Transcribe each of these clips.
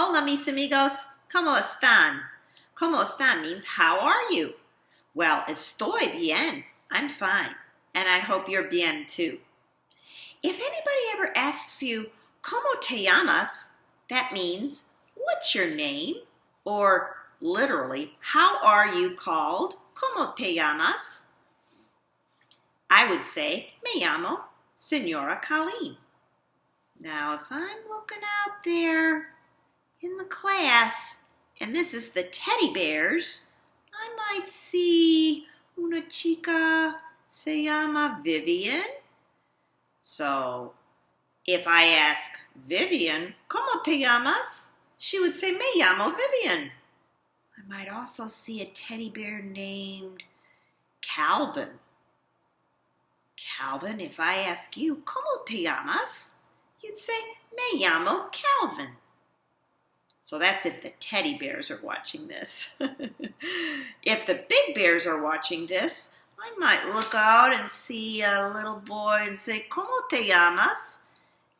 Hola, mis amigos. ¿Cómo están? ¿Cómo están means how are you? Well, estoy bien. I'm fine. And I hope you're bien too. If anybody ever asks you, ¿Cómo te llamas? That means, what's your name? Or literally, how are you called? ¿Cómo te llamas? I would say, me llamo Señora Colleen. Now, if I'm looking out there in the class, and this is the teddy bears, I might see una chica se llama Vivian. So, if I ask Vivian, ¿Cómo te llamas? She would say, me llamo Vivian. I might also see a teddy bear named Calvin. Calvin, if I ask you, ¿Cómo te llamas? You'd say, me llamo Calvin. So that's if the teddy bears are watching this. If the big bears are watching this, I might look out and see a little boy and say, ¿Cómo te llamas?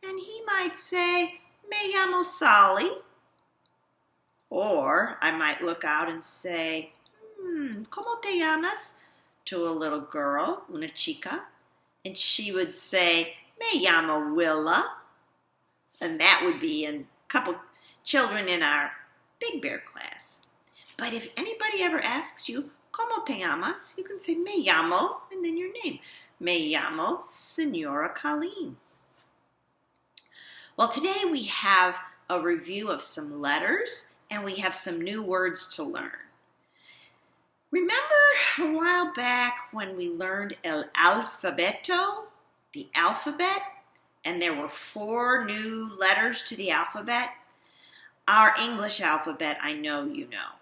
And he might say, me llamo Sally. Or I might look out and say, ¿Cómo te llamas? To a little girl, una chica. And she would say, me llamo Willa. And that would be a couple children in our Big Bear class. But if anybody ever asks you, ¿Cómo te llamas? You can say, me llamo, and then your name. Me llamo Señora Colleen. Well, today we have a review of some letters, and we have some new words to learn. Remember a while back when we learned el alfabeto, the alphabet, and there were 4 new letters to the alphabet? Our English alphabet, I know you know.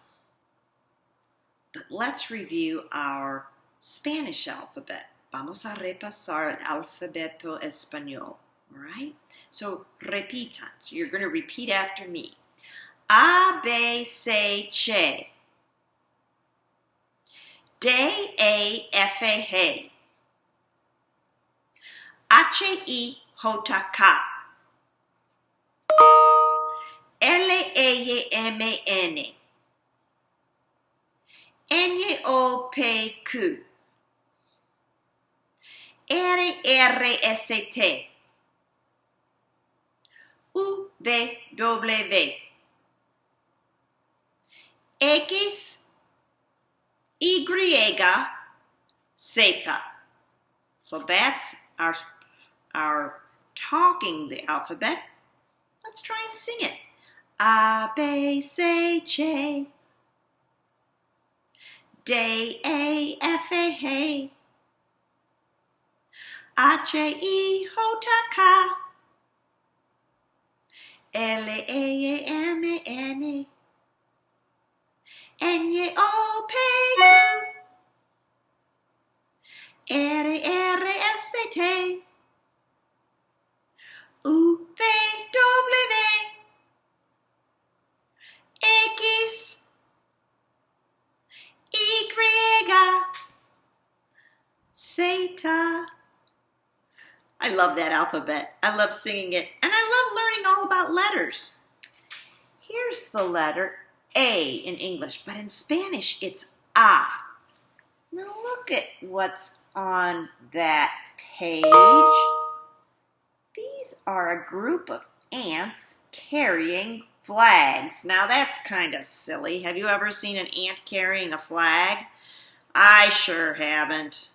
But let's review our Spanish alphabet. Vamos a repasar el alfabeto español, all right? So repitan. So you're going to repeat after me. A, B, C, Ch. D, E, F, G. H, I, J, K. L, E, M, N. N, O, P, Q. R, S, T. U, V, W. X, Y, Z. So that's our talking the alphabet. Let's try and sing it. A, B, C, J. D, E, F, G. H, I, J, K. L, E, M, N. N, O, P, Q. R, S, T. U, V, W. X, Y, Z. I love that alphabet. I love singing it. And I love learning all about letters. Here's the letter A in English, but in Spanish it's A. Now look at what's on that page. These are a group of ants carrying flags. Now that's kind of silly. Have you ever seen an ant carrying a flag? I sure haven't.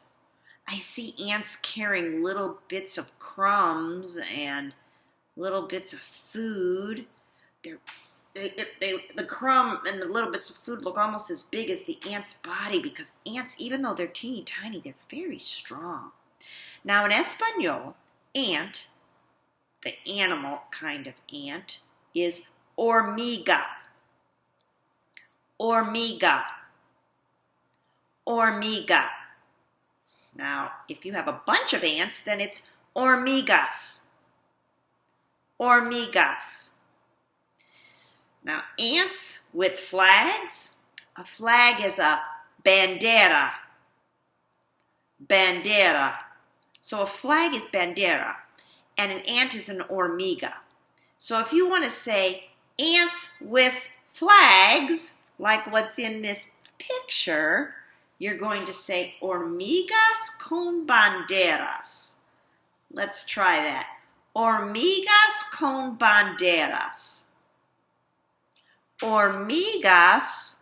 I see ants carrying little bits of crumbs and little bits of food. The crumb and the little bits of food look almost as big as the ant's body because ants, even though they're teeny tiny, they're very strong. Now in Espanol, ant, the animal kind of ant, is hormiga. Hormiga. Hormiga. Now, if you have a bunch of ants, then it's hormigas. Hormigas. Now, ants with flags. A flag is a bandera. Bandera. So a flag is bandera, and an ant is an hormiga. So if you want to say ants with flags, like what's in this picture, you're going to say hormigas con banderas. Let's try that. Hormigas con banderas. Hormigas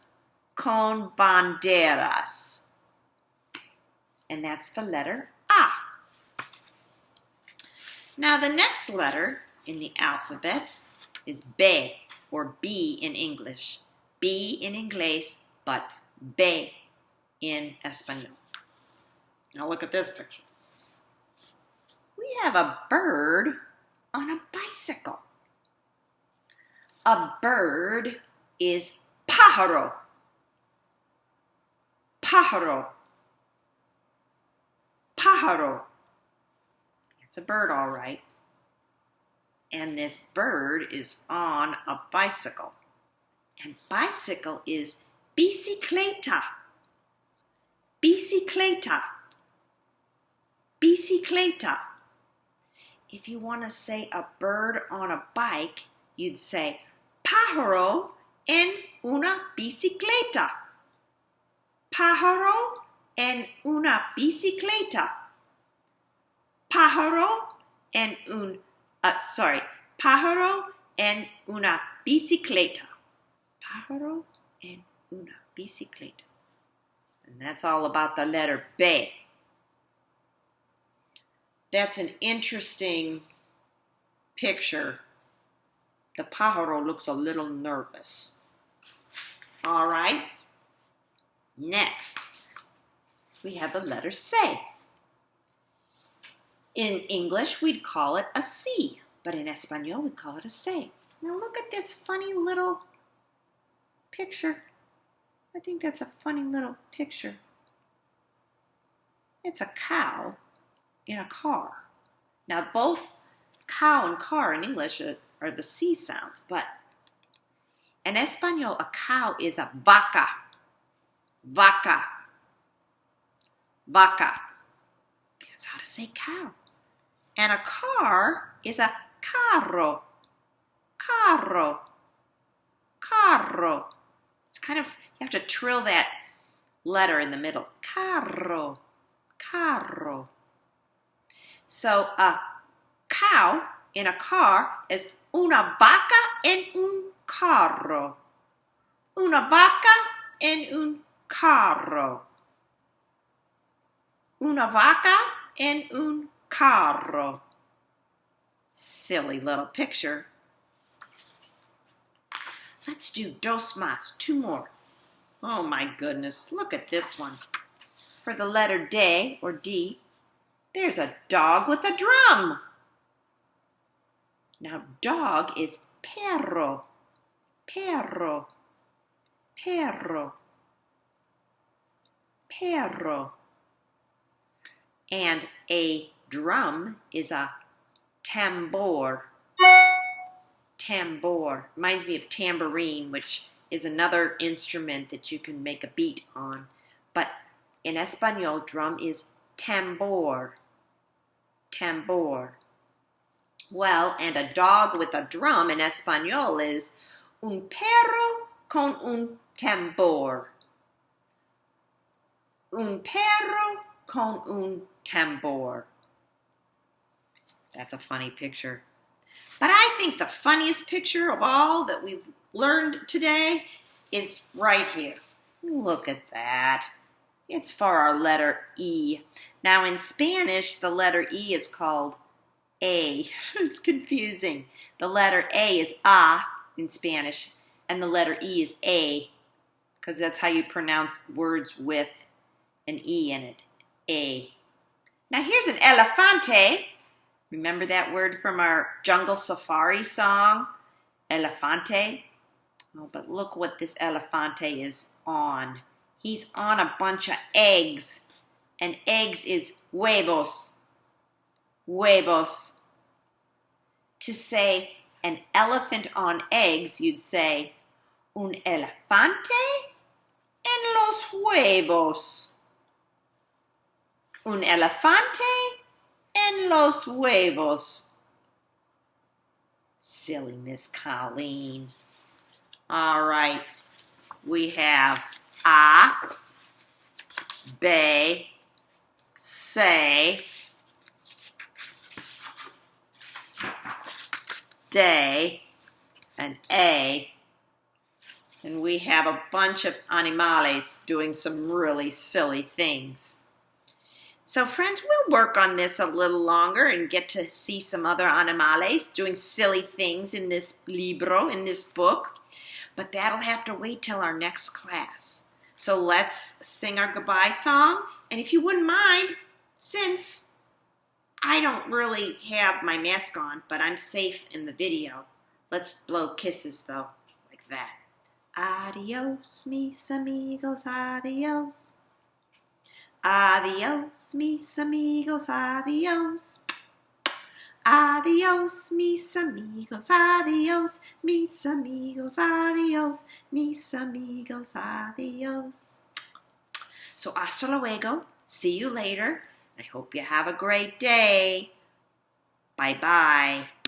con banderas. And that's the letter A. Now the next letter in the alphabet is B, or B in English. B in Inglés, but B in Espanol. Now look at this picture. We have a bird on a bicycle. A bird is pájaro. Pájaro. Pájaro. It's a bird, all right. And this bird is on a bicycle. And bicycle is bicicleta. Bicicleta. Bicicleta. If you want to say a bird on a bike, you'd say pájaro en una bicicleta. Pájaro en una bicicleta. Pájaro en pájaro en una bicicleta. Pájaro en una bicicleta. And that's all about the letter B. That's an interesting picture. The pájaro looks a little nervous. All right. Next, we have the letter C. In English, we'd call it a C, but in Espanol, we call it a C. Now look at this funny little picture. I think that's a funny little picture. It's a cow in a car. Now both cow and car in English are the C sounds, but in Espanol, a cow is a vaca. Vaca. Vaca. That's how to say cow. And a car is a carro. Carro. Carro. It's kind of, you have to trill that letter in the middle. Carro. Carro. So a cow in a car is una vaca en un carro. Una vaca en un carro. Una vaca en un carro. Silly little picture. Let's do dos más, two more. Oh my goodness, look at this one. For the letter D, or D, there's a dog with a drum. Now dog is perro. Perro. Perro. Perro. And a drum is a tambor. Tambor. Reminds me of tambourine, which is another instrument that you can make a beat on. But in Espanol, drum is tambor. Tambor. Well, and a dog with a drum in Espanol is un perro con un tambor. Un perro con un tambor. That's a funny picture. But I think the funniest picture of all that we've learned today is right here. Look at that. It's for our letter E. Now in Spanish, the letter E is called A. It's confusing. The letter A is A in Spanish, and the letter E is A, because that's how you pronounce words with an E in it. A. Now here's an elefante. Remember that word from our jungle safari song? Elefante. Oh, but look what this elefante is on. He's on a bunch of eggs. And eggs is huevos. Huevos. To say an elephant on eggs, you'd say un elefante en los huevos. Un elefante en los huevos. Silly Miss Colleen. All right. We have a, be, say, de, and a. And we have a bunch of animales doing some really silly things. So friends, we'll work on this a little longer and get to see some other animales doing silly things in this libro, in this book. But that'll have to wait till our next class. So let's sing our goodbye song. And if you wouldn't mind, since I don't really have my mask on, but I'm safe in the video, let's blow kisses though, like that. Adios, mis amigos, adios. Adios, mis amigos, adios. Adios, mis amigos, adios. Mis amigos, adios. Mis amigos, adios. So hasta luego. See you later. I hope you have a great day. Bye-bye.